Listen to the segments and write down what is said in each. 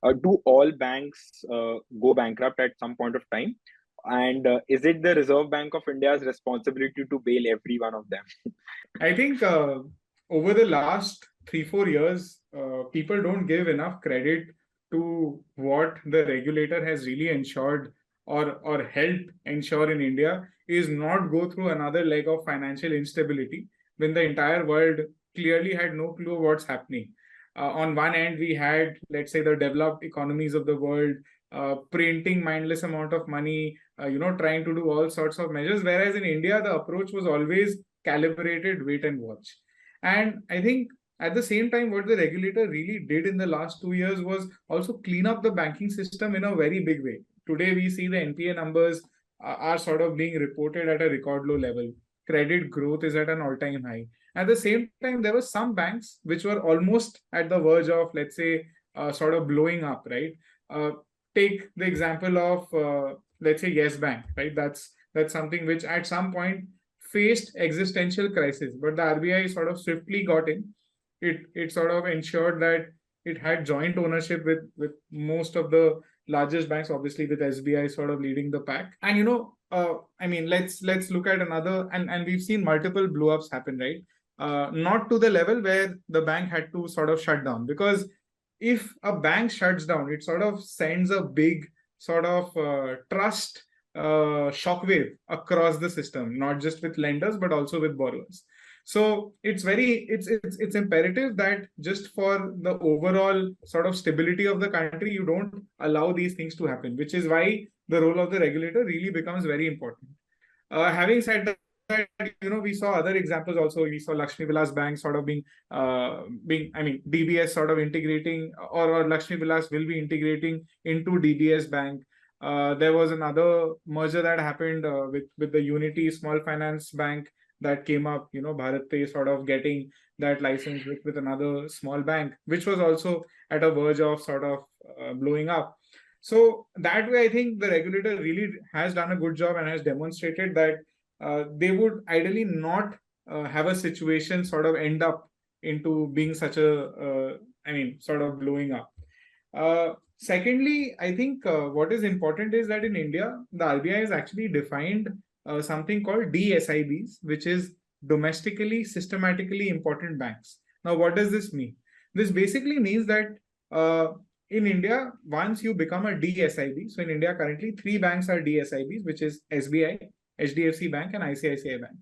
Do all banks go bankrupt at some point of time? And is it the Reserve Bank of India's responsibility to bail every one of them? I think over the last 3-4 years, people don't give enough credit to what the regulator has really ensured or helped ensure in India is not go through another leg of financial instability when the entire world clearly had no clue what's happening. On one end, we had, let's say, the developed economies of the world printing mindless amount of money, trying to do all sorts of measures. Whereas in India, the approach was always calibrated, wait and watch. And I think at the same time, what the regulator really did in the last 2 years was also clean up the banking system in a very big way. Today, we see the NPA numbers are sort of being reported at a record low level. Credit growth is at an all-time high. At the same time, there were some banks which were almost at the verge of, let's say, sort of blowing up, right? Take the example of, let's say, Yes Bank, right? That's something which at some point faced existential crisis, but the RBI sort of swiftly got in. It sort of ensured that it had joint ownership with most of the largest banks, obviously with SBI sort of leading the pack. And I mean, let's look at another, and we've seen multiple blow ups happen, right? Not to the level where the bank had to sort of shut down, because if a bank shuts down, it sort of sends a big sort of trust shockwave across the system, not just with lenders but also with borrowers. So it's imperative that just for the overall sort of stability of the country, you don't allow these things to happen, which is why the role of the regulator really becomes very important. Having said that, we saw other examples also. We saw Lakshmi Vilas Bank sort of being, I mean, DBS sort of integrating, or Lakshmi Vilas will be integrating into DBS Bank. There was another merger that happened with the Unity Small Finance Bank that came up. Bharat Pay sort of getting that license with another small bank, which was also at a verge of sort of blowing up. So that way, I think the regulator really has done a good job and has demonstrated that they would ideally not have a situation sort of end up into being such a, sort of blowing up. Secondly, I think what is important is that in India, the RBI has actually defined something called D-SIBs, which is domestically systematically important banks. Now, what does this mean? This basically means that in India, once you become a D-SIB, so in India currently 3 banks are D-SIBs, which is SBI, HDFC Bank and ICICI Bank.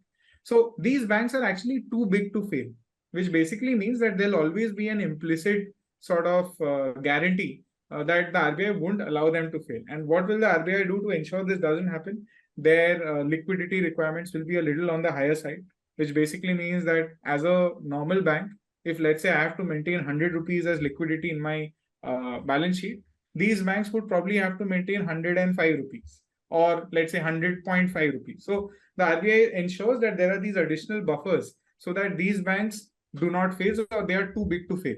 So these banks are actually too big to fail, which basically means that there'll always be an implicit sort of guarantee that the RBI won't allow them to fail. And what will the RBI do to ensure this doesn't happen? Their liquidity requirements will be a little on the higher side, which basically means that as a normal bank, if let's say I have to maintain 100 rupees as liquidity in my balance sheet, these banks would probably have to maintain 105 rupees, or let's say 100.5 rupees. So the RBI ensures that there are these additional buffers so that these banks do not fail, or they are too big to fail.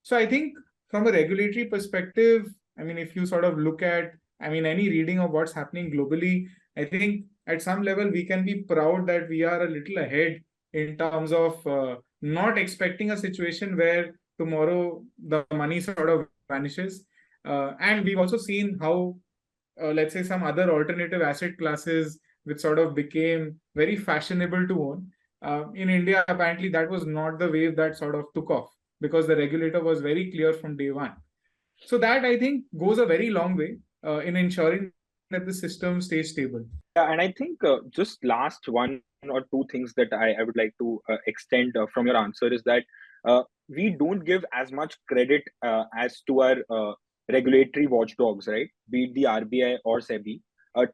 So I think from a regulatory perspective, I mean, if you sort of look at, any reading of what's happening globally, I think at some level we can be proud that we are a little ahead in terms of not expecting a situation where tomorrow the money sort of vanishes. And we've also seen how, let's say, some other alternative asset classes which sort of became very fashionable to own. In India, apparently that was not the wave that sort of took off, because the regulator was very clear from day one. So that, I think, goes a very long way in ensuring that the system stays stable. Yeah, and I think just last one or two things that I would like to extend from your answer is that we don't give as much credit as to our regulatory watchdogs, right? Be it the RBI or SEBI.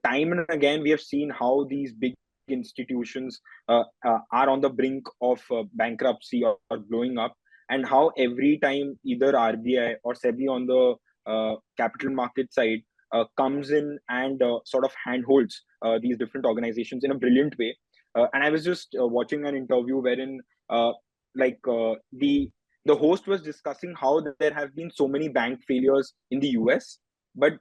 Time and again, we have seen how these big institutions are on the brink of bankruptcy or blowing up, and how every time either RBI or SEBI on the capital market side comes in and sort of handholds these different organizations in a brilliant way. And I was just watching an interview wherein the host was discussing how there have been so many bank failures in the US, but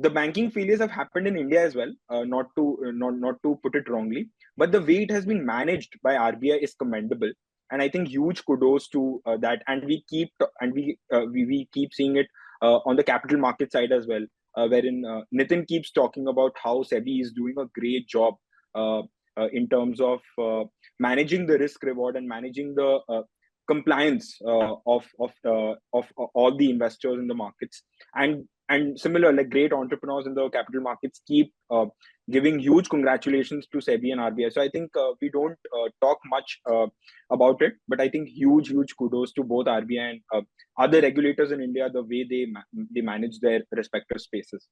the banking failures have happened in India as well. Not to put it wrongly, but the way it has been managed by RBI is commendable, and I think huge kudos to that. And we keep seeing it on the capital market side as well, wherein Nitin keeps talking about how SEBI is doing a great job in terms of managing the risk reward and managing the compliance of all the investors in the markets. And similar, like, great entrepreneurs in the capital markets keep giving huge congratulations to SEBI and RBI. So I think we don't talk much about it, but I think huge kudos to both RBI and other regulators in India, the way they manage their respective spaces.